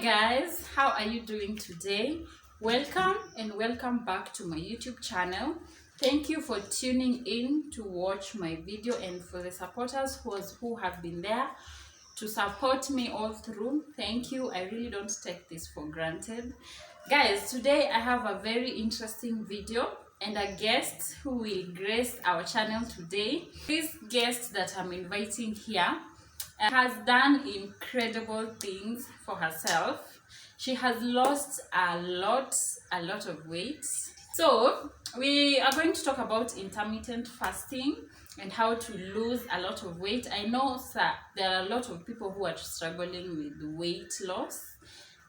guys, how are you doing today? Welcome and welcome back to my YouTube channel. Thank you for tuning in to watch my video, and for the supporters who have been there to support me all through. Thank you. I really don't take this for granted. Guys, today I have a very interesting video and a guest who will grace our channel today. This guest that I'm inviting here has done incredible things for herself. She has lost a lot of weight. So we are going to talk about intermittent fasting and how to lose a lot of weight. I know that there are a lot of people who are struggling with weight loss,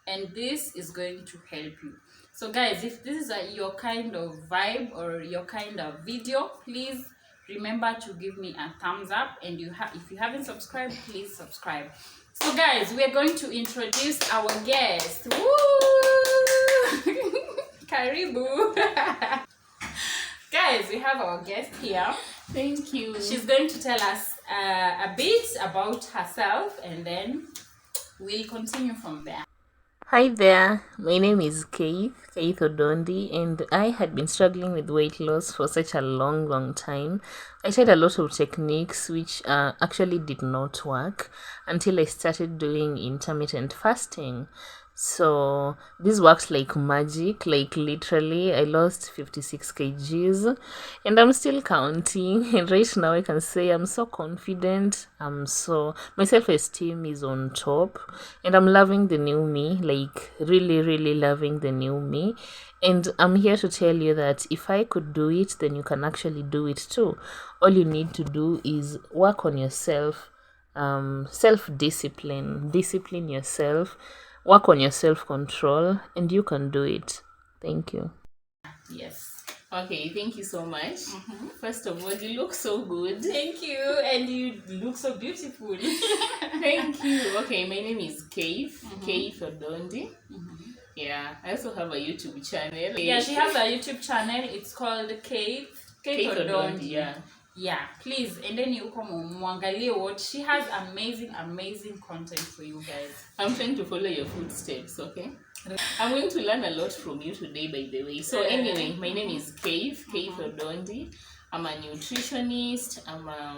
and this is going to help you. So guys, if this is your kind of vibe or your kind of video, please remember to give me a thumbs up, and if you haven't subscribed, please subscribe. So guys, we are going to introduce our guest. Woo! Karibu. Guys, we have our guest here. Thank you. She's going to tell us a bit about herself, and then we'll continue from there. Hi there, my name is Keith Odondi, and I had been struggling with weight loss for such a long time. I tried a lot of techniques which actually did not work until I started doing intermittent fasting. So this works like magic, like literally I lost 56 kgs and I'm still counting, and right now I can say I'm so confident. My self-esteem is on top, and I'm loving the new me, like really loving the new me. And I'm here to tell you that if I could do it, then you can actually do it too. All you need to do is work on yourself, self-discipline, discipline yourself, work on your self-control, and you can do it. Thank you. Yes. Okay, thank you so much. First of all, you look so good. Thank you, and you look so beautiful. Thank you. Okay, my name is Keith Odondi. Yeah, I also have a YouTube channel. Yeah, she has a YouTube channel. It's called Keith Odondi. Yeah, please, and then you come on Mwangalie what she has. Amazing content for you guys. I'm trying to follow your footsteps, okay? I'm going to learn a lot from you today, by the way. So anyway, my name is Keith Odondi. I'm a nutritionist, I'm a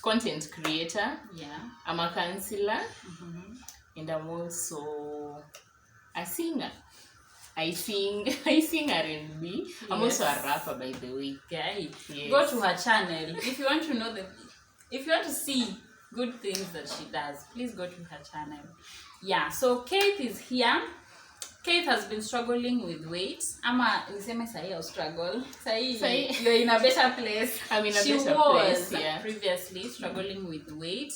content creator, I'm a counselor, and I'm also a singer. I sing R&B. I'm also a rapper, by the way. Okay. Yes. Go to her channel if you want to know if you want to see good things that she does. Please go to her channel. Yeah. So Kate is here. Kate has been struggling with weight. Struggle. You're in a better place. I'm in a better place. She was previously struggling with weight.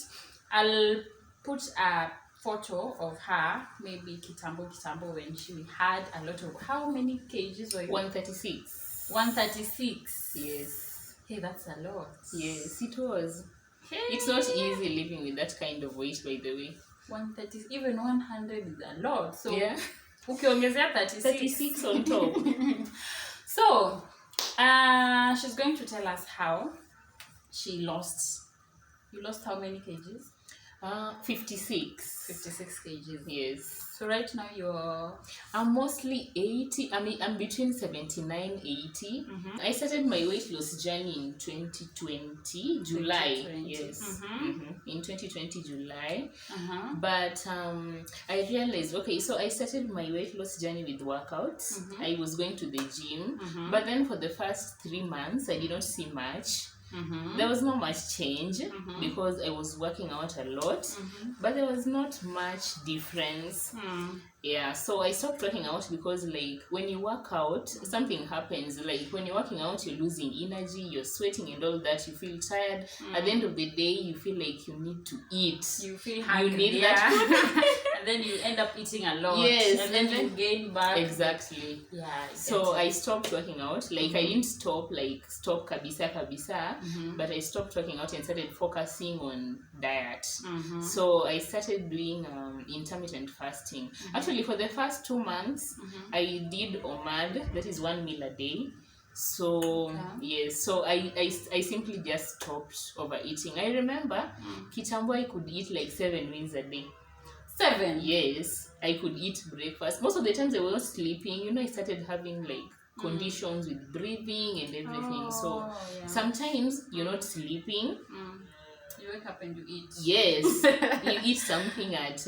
I'll put a photo of her, maybe kitambo when she had a lot of, how many kgs were you? 136. 136. Yes. Hey, that's a lot. Yes, it was. Hey. It's not easy living with that kind of weight, by the way. 130, even 100 is a lot. So yeah, ukiongezea 36 on top. So she's going to tell us how she lost. You lost how many kgs? 56 kgs. Yes. So right now I'm mostly 80. I'm between 79 80. I started my weight loss journey in 2020 July. Yes. In 2020 July. But I realized, okay, so I started my weight loss journey with workouts. I was going to the gym, but then for the first 3 months I did not see much. There was not much change because I was working out a lot, but there was not much difference. Yeah, so I stopped working out because, like, when you work out, something happens. Like, when you're working out, you're losing energy, you're sweating and all that, you feel tired. At the end of the day, you feel like you need to eat. You feel hungry. You need that. And then you end up eating a lot. Yes. And then you gain back. Exactly. Yeah. So I stopped working out. Like, I didn't stop kabisa, but I stopped working out and started focusing on diet. So I started doing intermittent fasting. Actually, for the first 2 months, I did OMAD, that is 1 meal a day. So yes, so I simply just stopped overeating. I remember kitambo I could eat like 7 meals a day. 7. Yes, I could eat breakfast. Most of the times I was not sleeping. You know, I started having like conditions with breathing and everything. So sometimes you're not sleeping. You wake up and you eat. Yes, you eat something at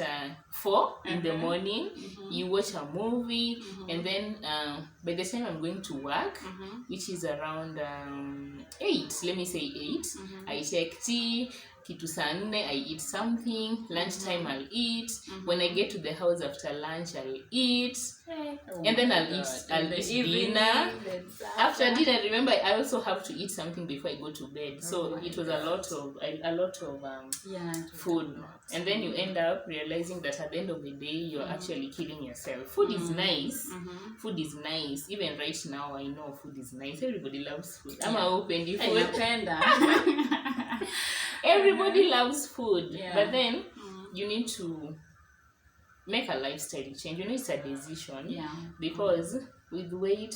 4 in the morning. You watch a movie, and then by the time I'm going to work, which is around 8, let me say 8, I take tea. Kitu saa 4 I eat something. Lunchtime I'll eat. When I get to the house after lunch, I'll eat. And then I'll eat dinner. After dinner, remember, I also have to eat something before I go to bed. So it was a lot of food. And then you end up realizing that at the end of the day, you're actually killing yourself. Food is nice. Food is nice. Even right now, I know food is nice. Everybody loves food. I'm open the food. Everybody loves food. But then you need to make a lifestyle change. You know, it's a decision. Because with weight,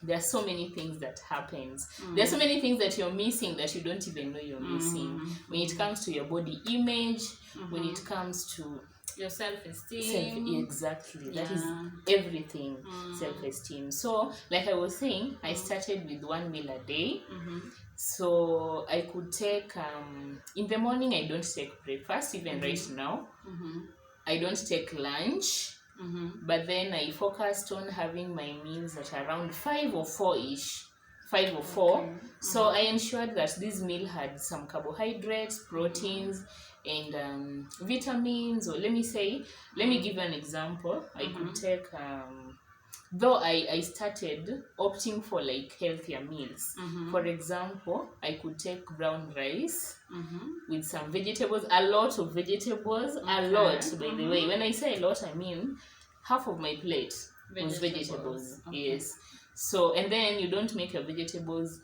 there are so many things that happens. There are so many things that you're missing that you don't even know you're missing. When it comes to your body image, when it comes to your self-esteem. Exactly. That is everything. Self-esteem. So, like I was saying, I started with 1 meal a day. So I could take in the morning I don't take breakfast, even right now. I don't take lunch. But then I focused on having my meals at around 5 or 4-ish. 5 or 4. So I ensured that this meal had some carbohydrates, proteins, and vitamins. Or let me give you an example. I could take though I started opting for like healthier meals. For example, I could take brown rice with some vegetables, a lot of vegetables, a lot, by the way. When I say a lot, I mean half of my plate was vegetables. Yes. So, and then you don't make your vegetables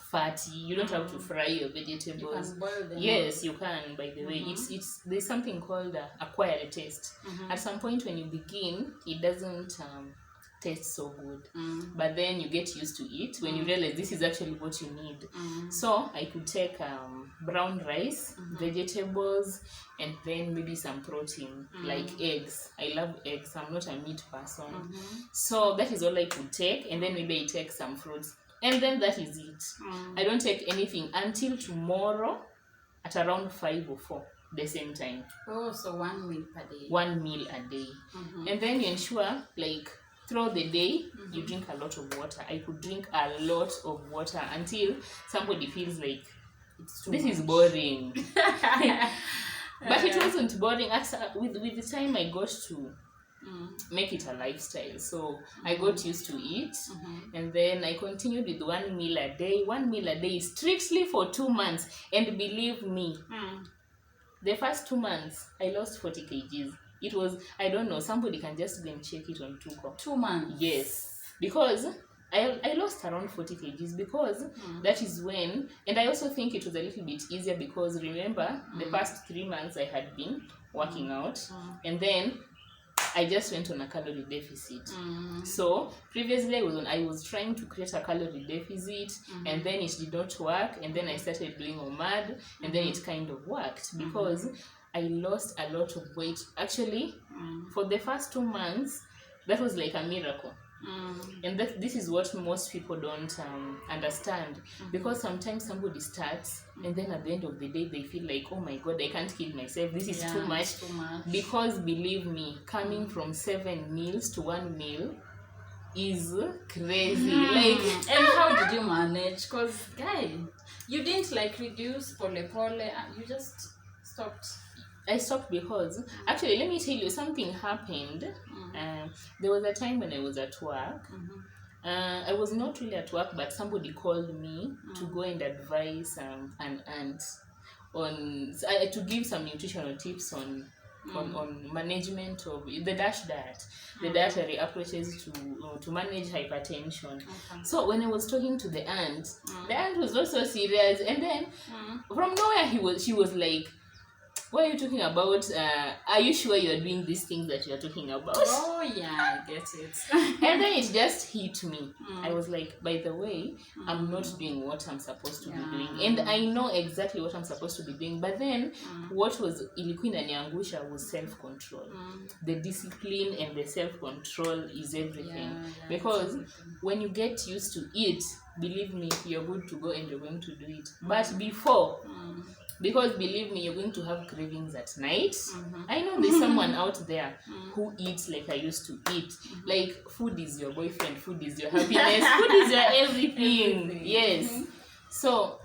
fatty. You don't have to fry your vegetables. You can boil them. Yes, you can, by the way. It's there's something called acquired taste. At some point when you begin, it doesn't taste so good, but then you get used to it when you realize this is actually what you need. So I could take brown rice, vegetables, and then maybe some protein like eggs. I love eggs. I'm not a meat person, so that is all I could take. And then maybe I take some fruits, and then that is it. I don't take anything until tomorrow at around 5 or 4 the same time. Oh, so 1 meal per day. 1 meal a day. And then you ensure like throughout the day, you drink a lot of water. I could drink a lot of water until somebody feels like this is boring. But it wasn't boring. With the time, I got to make it a lifestyle. So I got used to it. And then I continued with 1 meal a day. 1 meal a day strictly for 2 months. And believe me, the first 2 months, I lost 40 kgs. It was, I don't know, somebody can just go and check it on Tuko. 2 months? Yes. Because I lost around 40 kgs because that is when, and I also think it was a little bit easier because remember, the past 3 months I had been working out, and then I just went on a calorie deficit. So previously I was trying to create a calorie deficit, and then it did not work, and then I started doing OMAD, and then it kind of worked because I lost a lot of weight. Actually, for the first 2 months, that was like a miracle. And this is what most people don't understand, because sometimes somebody starts and then at the end of the day they feel like, oh my god, I can't kill myself, this is too much. Because believe me, coming from 7 meals to 1 meal is crazy. Like, and how did you manage? Because guy, you didn't like reduce pole, you just stopped. I stopped because actually, let me tell you, something happened. There was a time when I was at work. I was not really at work, but somebody called me to go and advise an aunt on to give some nutritional tips on management of the DASH diet, the dietary approaches to manage hypertension. So when I was talking to the aunt was also serious, and then from nowhere she was like, What are you talking about? Are you sure you are doing these things that you are talking about? Oh yeah, I get it. And then it just hit me. I was like, by the way, I'm not doing what I'm supposed to be doing, and I know exactly what I'm supposed to be doing. But then, what was ilikuwa inaniangusha was self-control. The discipline and the self-control is everything. Because when you get used to it, believe me, you're good to go and you're going to do it. But before, because believe me, you're going to have cravings at night. I know there's someone out there who eats like I used to eat. Like, food is your boyfriend, food is your happiness, food is your everything. Yes. So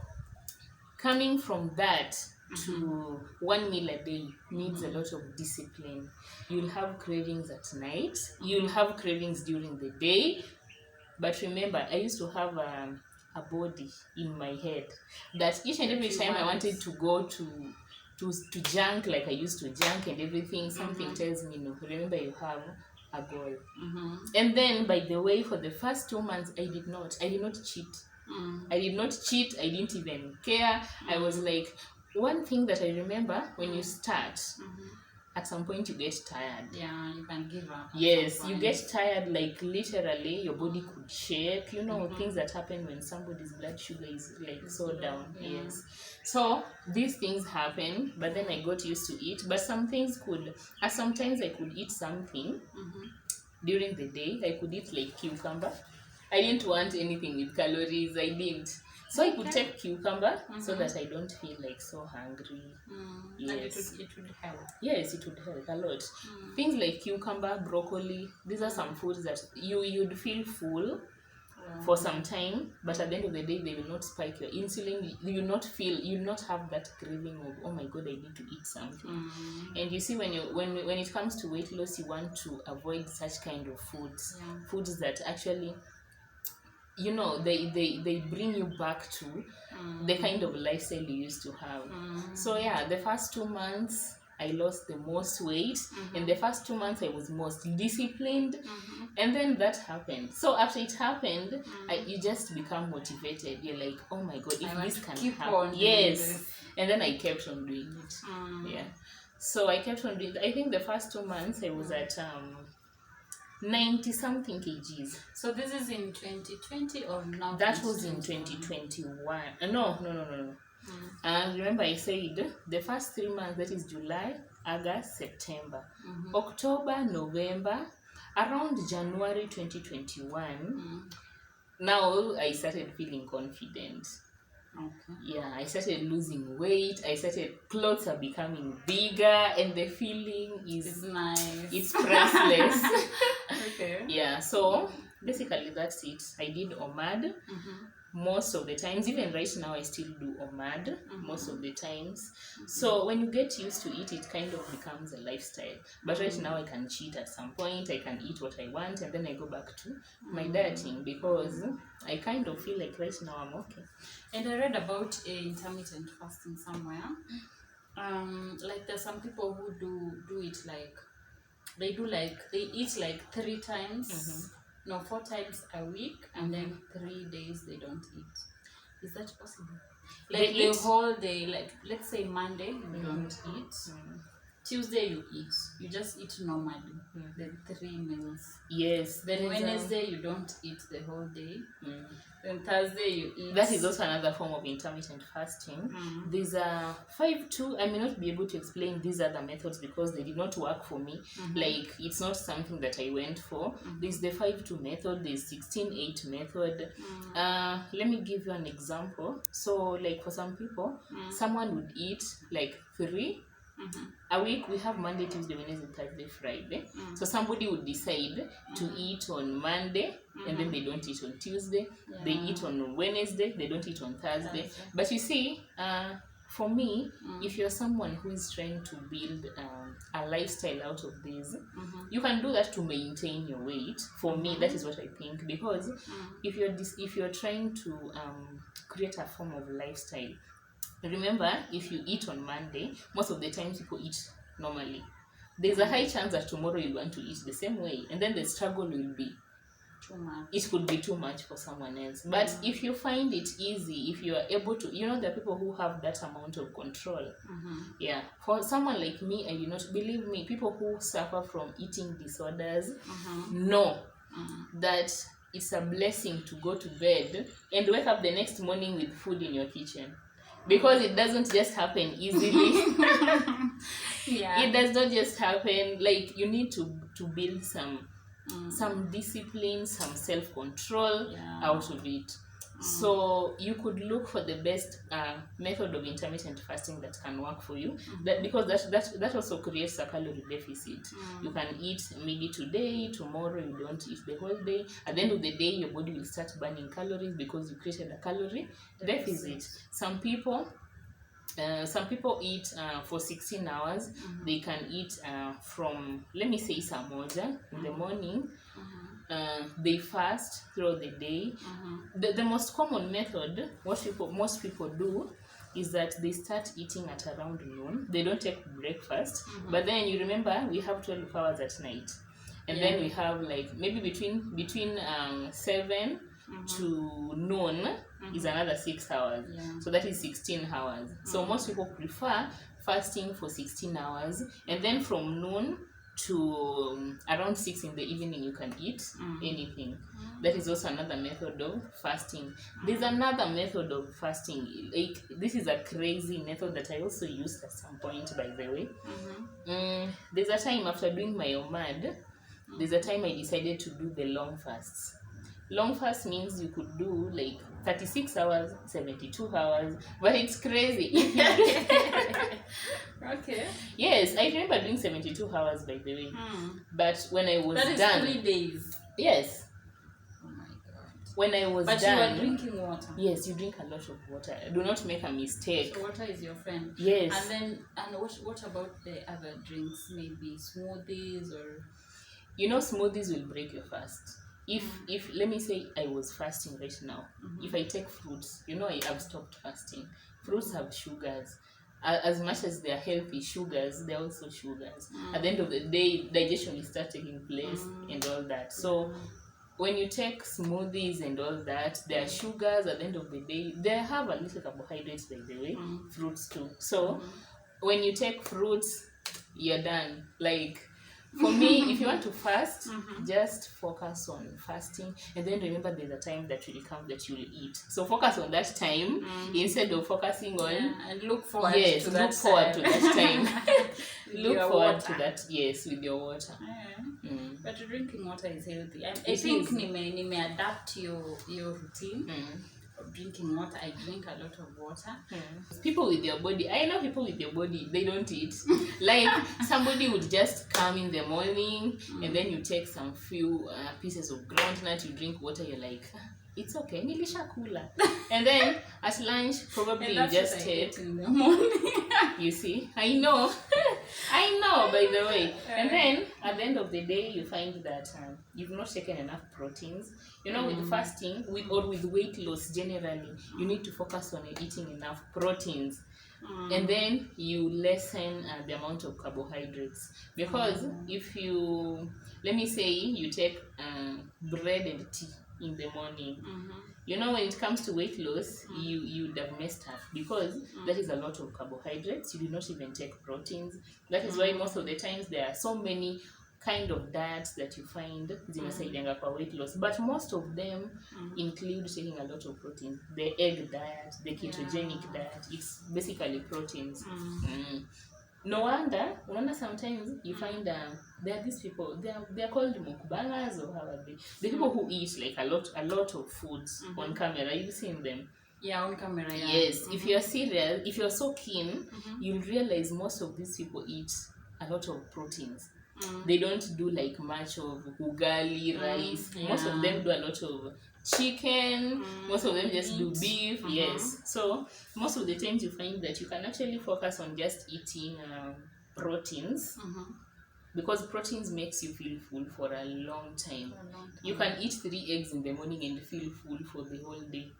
coming from that to one meal a day needs a lot of discipline. You'll have cravings at night, you'll have cravings during the day. But remember, I used to have a body in my head that each and every time I wanted to go to junk, like I used to junk and everything, something tells me, no, remember you have a goal. And then, by the way, for the first 2 months, I did not cheat. I did not cheat. I didn't even care. I was like, one thing that I remember, when you start, at some point you get tired. Yeah, you can give up. Yes, you get tired, like literally your body could shake, things that happen when somebody's blood sugar is like so down. Yes. So these things happen, but then I got used to it. But some things sometimes I could eat something during the day. I could eat like cucumber. I didn't want anything with calories. I didn't. So I could take cucumber so that I don't feel like so hungry. Yes. And it would help. Yes, it would help a lot. Things like cucumber, broccoli, these are some foods that you'd feel full for some time, but at the end of the day, they will not spike your insulin. You'll not have that craving of, oh my god, I need to eat something. And you see, when it comes to weight loss, you want to avoid such kind of foods. Foods that actually, they bring you back to the kind of lifestyle you used to have. So yeah, the first 2 months I lost the most weight. In the first 2 months I was most disciplined. And then that happened. So after it happened, you just become motivated. You're like, oh my god, if this can happen. Yes. And then I kept on doing it. Yeah. So I kept on doing it. I think the first 2 months I was at 90 something kgs. So this is in 2020 or now? That was in 2021. No. Remember I said the first 3 months, that is July, August, September, October, November, around January 2021. Now I started feeling confident. Okay. Yeah, I started losing weight. Clothes are becoming bigger, and the feeling is nice. It's priceless. Okay. Yeah, so basically that's it. I did OMAD most of the times. Even right now, I still do OMAD most of the times. So when you get used to it, it kind of becomes a lifestyle. But right now, I can cheat at some point. I can eat what I want, and then I go back to my dieting because I kind of feel like right now I'm okay. And I read about intermittent fasting somewhere. Like there's some people who do it like they eat like 3 times, 4 times a week, and then 3 days they don't eat. Is that possible? Like the whole day, like let's say Monday you don't eat, Tuesday you eat, you just eat normally, then 3 meals. Yes. Then Wednesday you don't eat the whole day. Then Thursday you eat. That is also another form of intermittent fasting. These are 5-2. I may not be able to explain these other methods because they did not work for me. Like, it's not something that I went for. There's the 5-2 method. There's 16-8 method. Let me give you an example. So, like for some people, someone would eat like 3. A week. We have Monday, Tuesday, Wednesday, Thursday, Friday. So somebody would decide to eat on Monday, and then they don't eat on Tuesday. They eat on Wednesday, they don't eat on Thursday. But you see, for me, if you're someone who is trying to build a lifestyle out of this, you can do that to maintain your weight. For me, that is what I think, because if you're trying to create a form of lifestyle, remember, if you eat on Monday, most of the times people eat normally. There's a high chance that tomorrow you want to eat the same way, and then the struggle will be too much. It could be too much for someone else. But if you find it easy, if you are able to, there are people who have that amount of control. Yeah. For someone like me, I do not believe me. People who suffer from eating disorders know that it's a blessing to go to bed and wake up the next morning with food in your kitchen. Because it doesn't just happen easily. It does not just happen. Like, you need to build some discipline, some self-control out of it. So you could look for the best method of intermittent fasting that can work for you. Because that also creates a calorie deficit. You can eat maybe today, tomorrow you don't eat the whole day. At the end of the day, your body will start burning calories because you created a calorie deficit. Some people eat for 16 hours. They can eat from, let me say, saa moja in the morning. They fast throughout the day. The most common method, most people do, is that they start eating at around noon. They don't take breakfast. But then you remember, we have 12 hours at night. And then we have like maybe between 7 to noon is another 6 hours. So that is 16 hours. So most people prefer fasting for 16 hours, and then from noon to around 6 in the evening you can eat anything. That is also another method of fasting. There's another method of fasting. Like, this is a crazy method that I also used at some point, by the way. There's a time after doing my OMAD, there's a time I decided to do the long fasts. Long fast means you could do like 36 hours, 72 hours, but it's crazy. Okay. Yes, I remember doing 72 hours, by the way. But when I was done... That is 3 days. Yes. Oh my God. When I was done... But you were drinking water. Yes, you drink a lot of water. Do not make a mistake. So water is your friend. Yes. And what about the other drinks? Maybe smoothies or... Smoothies will break your fast. If let me say I was fasting right now, if I take fruits, I have stopped fasting. Fruits have sugars. As much as they are healthy sugars, they're also sugars. At the end of the day, digestion will start taking place and all that. So when you take smoothies and all that, there are sugars. At the end of the day, they have a little carbohydrates, by the way. Fruits too. So when you take fruits, you're done. Like, for me, if you want to fast, just focus on fasting, and then remember there's a time that will come that you will eat. So focus on that time instead of focusing on and look forward to that time. Look forward to that, with your water. But drinking water is healthy. I think nime adapt your routine. Of drinking water. I drink a lot of water. People with your body, I know people with your body, they don't eat. Like, somebody would just come in the morning and then you take some few pieces of groundnut, you drink water, you're like, it's okay, nilishakula. And then at lunch, probably you just take in the morning. You see, I know, by the way. And then at the end of the day, you find that you've not taken enough proteins. With fasting, or with weight loss generally, you need to focus on eating enough proteins. And then you lessen the amount of carbohydrates. Because if you, let me say, you take bread and tea in the morning, when it comes to weight loss, you would have messed up, because that is a lot of carbohydrates. You do not even take proteins. That is why most of the times there are so many kind of diets that you find zinasaidianga kwa weight loss, but most of them include taking a lot of protein. The egg diet, the ketogenic diet, it's basically proteins. No wonder, sometimes you find there are these people, they are called mukbangers, or how are they? The people who eat like a lot of foods on camera. You've seen them. Yeah, on camera. Yeah. Yes. If you're serious, if you're so keen, you'll realize most of these people eat a lot of proteins. They don't do like much of ugali, rice. Most of them do a lot of chicken. Most of them just do beef. Yes. So most of the times you find that you can actually focus on just eating proteins, because proteins makes you feel full for a long time. You can eat 3 eggs in the morning and feel full for the whole day.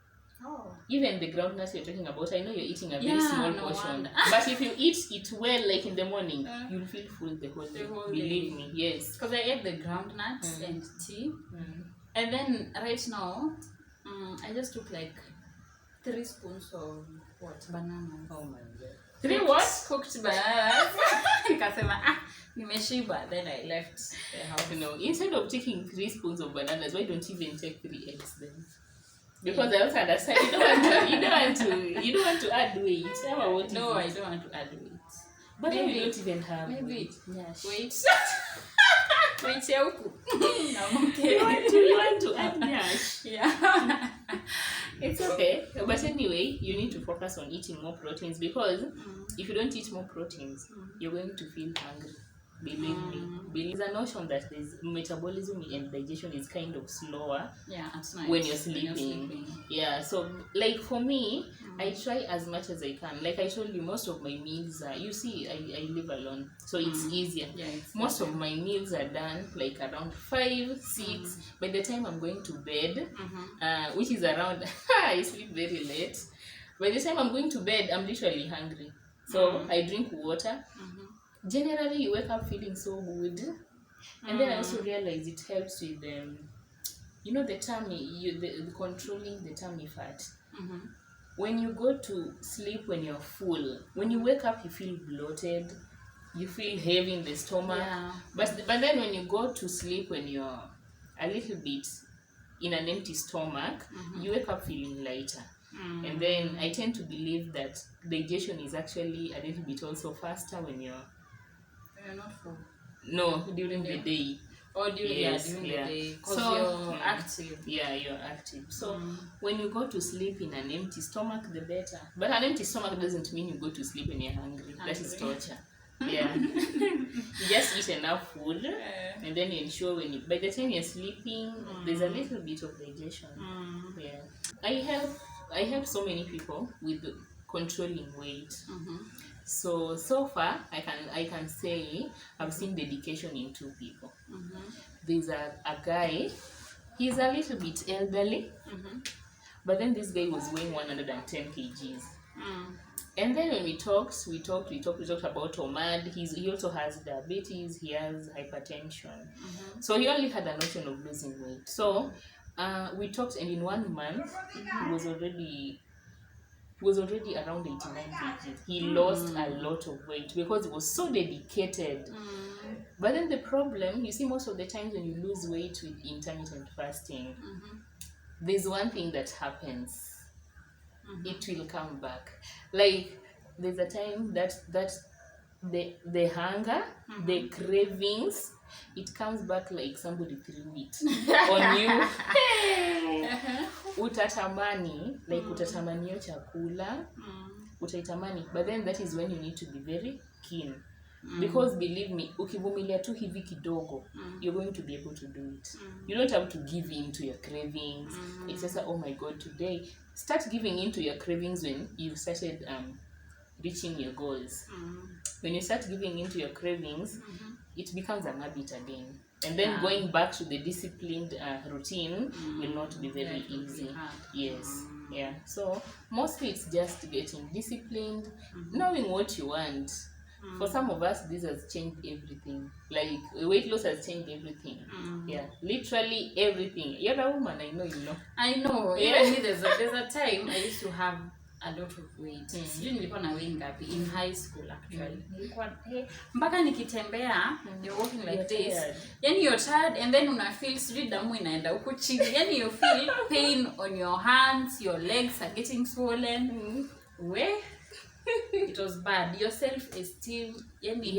Even the groundnuts you're talking about, I know you're eating a very small portion, but if you eat it well, like in the morning, you'll feel full the whole day. Believe me, yes. Because I ate the groundnuts and tea. And then right now, I just took like 3 spoons of what? Bananas. Oh my god. 3 what? Cooked bananas. Nikasema, nimeshiba. Then I left the house. No, instead of taking 3 spoons of bananas, why don't you even take 3 eggs then? Because I also understand you don't want to add weight. No, I don't want to add weight. But maybe you don't even have maybe weight. Wait. Wait, yeah, I'm okay. You want to add nyash? Yeah. It's okay. But anyway, you need to focus on eating more proteins, because if you don't eat more proteins, you're going to feel hungry. Believe me. There's a notion that there's metabolism and digestion is kind of slower when you're sleeping. Yeah, so like for me, I try as much as I can. Like I told you, most of my meals are, you see, I live alone, so it's easier. Yeah, most of my meals are done like around 5, 6. By the time I'm going to bed, which is around, I sleep very late. By the time I'm going to bed, I'm literally hungry. So I drink water. Generally, you wake up feeling so good. And then I also realize it helps with the tummy, the controlling the tummy fat. When you go to sleep when you're full, when you wake up you feel bloated, you feel heavy in the stomach. But then when you go to sleep when you're a little bit in an empty stomach, you wake up feeling lighter. And then I tend to believe that digestion is actually a little bit also faster when you're not full. No, during the day. Or during the day. Because you're active. Yeah, you're active. So when you go to sleep in an empty stomach, the better. But an empty stomach doesn't mean you go to sleep when you're hungry. That is torture. Yeah. You just eat enough food, and then you ensure by the time you're sleeping, there's a little bit of digestion. Yeah. I help so many people with controlling weight. So far I can say I've seen dedication in 2 people. There's a guy, he's a little bit elderly, but then this guy was weighing 110 kgs. And then when we talked about OMAD. He also has diabetes, he has hypertension. So he only had a notion of losing weight. So we talked, and in 1 month he was already around 89 kg. He lost a lot of weight because he was so dedicated. But then the problem, you see, most of the times when you lose weight with intermittent fasting, there's one thing that happens. It will come back. Like there's a time that the hunger, the cravings, it comes back like somebody threw it on you. Utatamani, like utatamani yo chakula, utaitamani, but then that is when you need to be very keen. Because believe me, ukivumilia tu hivi kidogo, you're going to be able to do it. You don't have to give in to your cravings. It's just oh my god, today. Start giving in to your cravings when you've started reaching your goals. When you start giving in to your cravings, it becomes an habit again. And then going back to the disciplined routine will not be very easy. Yes. Yeah. So mostly it's just getting disciplined, knowing what you want. For some of us, this has changed everything. Like weight loss has changed everything. Yeah, literally everything. You're a woman, I know you know. I know. Even me, there's a time I used to have a lot of weight. Sijui nilikuwa na weight ngapi in high school actually. Nilikuwa mpaka nikitembea, you're walking like this. Yani you're tired, and then una feel sijui damu inaenda huko chini. Yani you feel pain on your hands, your legs are getting swollen. It was bad. Your self-esteem,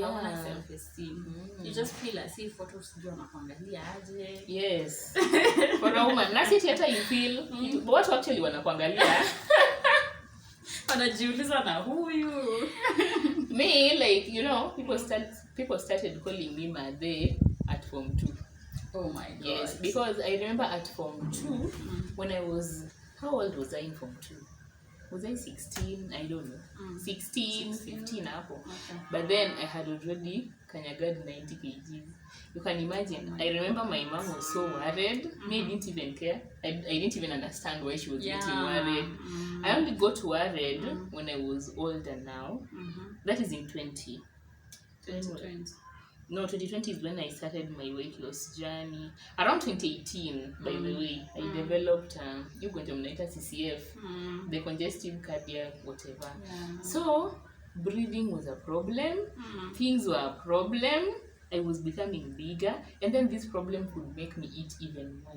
hauna self-esteem. You just feel as if watu sijui wanakuangalia aje. Yes. For a woman, nasi hata you feel watu actually wanakuangalia. Wanajiuliza na huyu. Me, like, people started calling me Made at Form 2. Oh my god. Yes, because I remember at Form 2, when I was, how old was I in Form 2? Was I 16? I don't know. 16, 15 hapo. Okay. But then I had already kanyagad 90 kgs. You can imagine. I remember my mom was so worried. Me, I didn't even care. I didn't even understand why she was getting worried. I only got worried when I was older now. That is in 2020. No, 2020 is when I started my weight loss journey. Around 2018, by the way, I developed you going to mnaita CCF, the congestive cardiac whatever. Yeah. So breathing was a problem. Things were a problem. I was becoming bigger, and then this problem could make me eat even more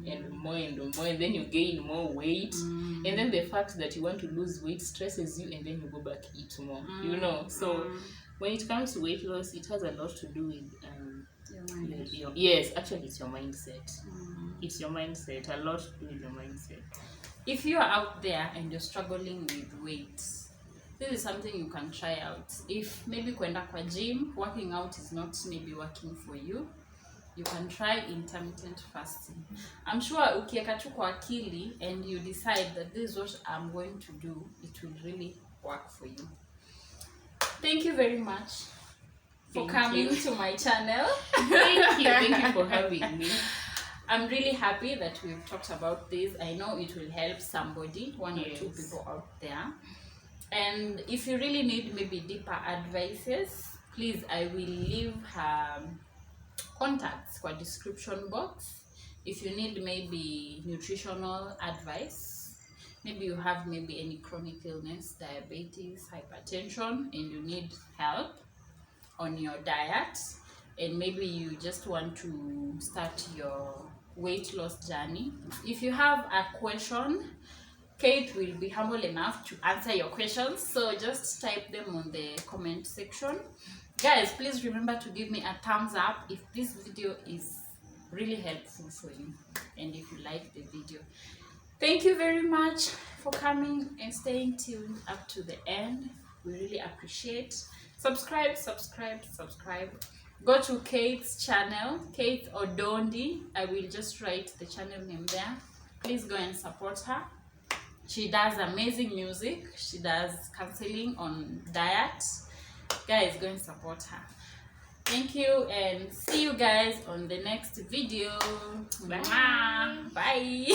and more and more and more, and then you gain more weight, and then the fact that you want to lose weight stresses you, and then you go back eat more. You know, so when it comes to weight loss, it has a lot to do with yes, actually it's your mindset. It's your mindset. A lot to do with your mindset. If you are out there and you're struggling with weight, this is something you can try out. If maybe kwenda kwa gym, working out is not maybe working for you, you can try intermittent fasting. I'm sure ukieka tu kwa akili and you decide that this is what I'm going to do, it will really work for you. Thank you very much for coming to my channel. Thank you for having me. I'm really happy that we've talked about this. I know it will help somebody, one or two people out there. And if you really need maybe deeper advices, please, I will leave her contacts for description box. If you need maybe nutritional advice, maybe you have maybe any chronic illness, diabetes, hypertension, and you need help on your diet, and maybe you just want to start your weight loss journey. If you have a question, Kate will be humble enough to answer your questions, so just type them on the comment section. Guys, please remember to give me a thumbs up if this video is really helpful for you and if you like the video. Thank you very much for coming and staying tuned up to the end. We really appreciate. Subscribe. Go to Kate's channel, Kate Odondi. I will just write the channel name there. Please go and support her. She does amazing music. She does counseling on diet. Guys, go and support her. Thank you, and see you guys on the next video. Bye. Bye.